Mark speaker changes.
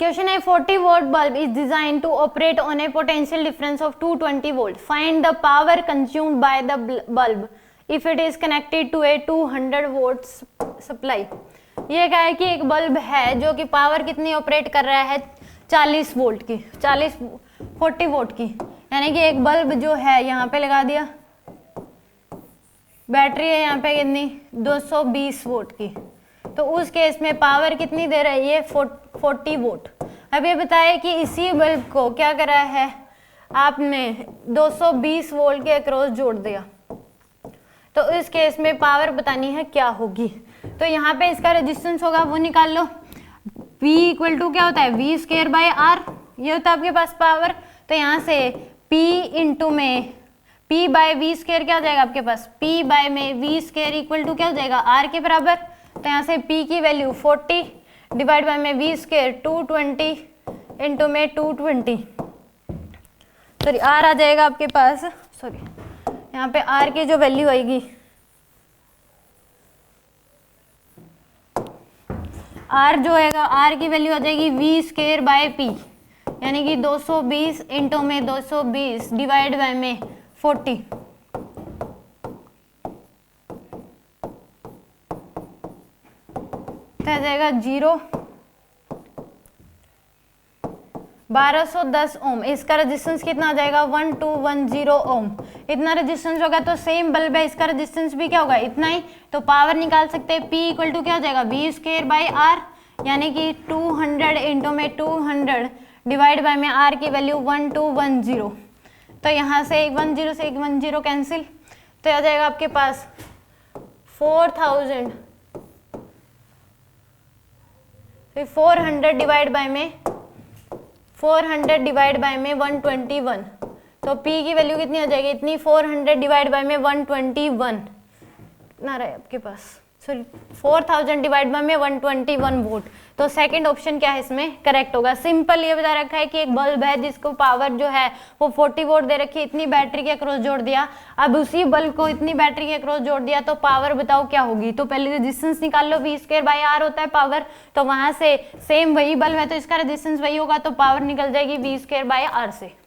Speaker 1: Question है 40 volt bulb is design to operate on a potential difference of 220 volt, find the power consumed by the bulb if it is connected to a 200 volt supply. ये क्या है कि एक bulb है जो कि power कितनी ऑपरेट कर रहा है 40 वोल्ट की, 40 वोल्ट की, यानी कि एक बल्ब जो है यहाँ पे लगा दिया, बैटरी है यहाँ पे कितनी 220 वोल्ट की, तो उस केस में पावर कितनी दे रही है 40 वोल्ट। अब ये बताए कि इसी बल्ब को क्या करा है आपने 220 वोल्ट के अक्रॉस जोड़ दिया, तो इस केस में पावर बतानी है क्या होगी। तो यहाँ पे इसका रेजिस्टेंस होगा वो निकाल लो, P इक्वल टू क्या होता है V स्क्वायर बाय R, ये होता है आपके पास पावर। तो यहाँ से P इंटू में P बाय V स्क्वायर क्या हो जाएगा आपके पास, P बाय में V स्क्वायर इक्वल टू क्या हो जाएगा R के बराबर। तो यहाँ से P की वैल्यू 40 डिवाइड बाय में V स्क्वायर 220 इंटू में 220, सॉरी R आ जाएगा आपके पास, सॉरी यहाँ पे R की जो वैल्यू आएगी R जो है R की वैल्यू आ जाएगी V स्क्वायर बाय P, यानी कि 220 इंटू में 220 डिवाइड बाय में 40, तो आ जाएगा 1210 ओम। इसका रेजिस्टेंस कितना आ जाएगा 1210 ओम। इतना रेजिस्टेंस होगा तो सेम बल्ब है, इसका रेजिस्टेंस भी क्या होगा इतना ही, तो पावर निकाल सकते हैं P इक्वल टू क्या हो जाएगा V स्क्वायर बाय R, यानी कि 200 इंटू में 200 डिवाइड बाय में R की वैल्यू 1210, तो यहाँ से 10 से 10 कैंसिल, तो आ जाएगा आपके पास 4000, 400 डिवाइड बाय में 121, तो P की वैल्यू कितनी आ जाएगी इतनी, 400 डिवाइड बाय में 121 ना रहे आपके पास, सॉरी 4000 डिवाइड बाय में 121 वोल्ट। तो सेकंड ऑप्शन क्या है इसमें करेक्ट होगा। सिंपल ये बता रखा है कि एक बल्ब है जिसको पावर जो है वो 40 वोल्ट दे रखी है, इतनी बैटरी के अक्रॉस जोड़ दिया, अब उसी बल्ब को इतनी बैटरी के अक्रॉस जोड़ दिया तो पावर बताओ क्या होगी। तो पहले रेजिस्टेंस निकाल लो, V स्क्वायर बाय R होता है पावर, तो वहां से सेम वही बल्ब है तो इसका रेजिस्टेंस वही होगा, तो पावर निकल जाएगी V स्क्वायर बाय R से।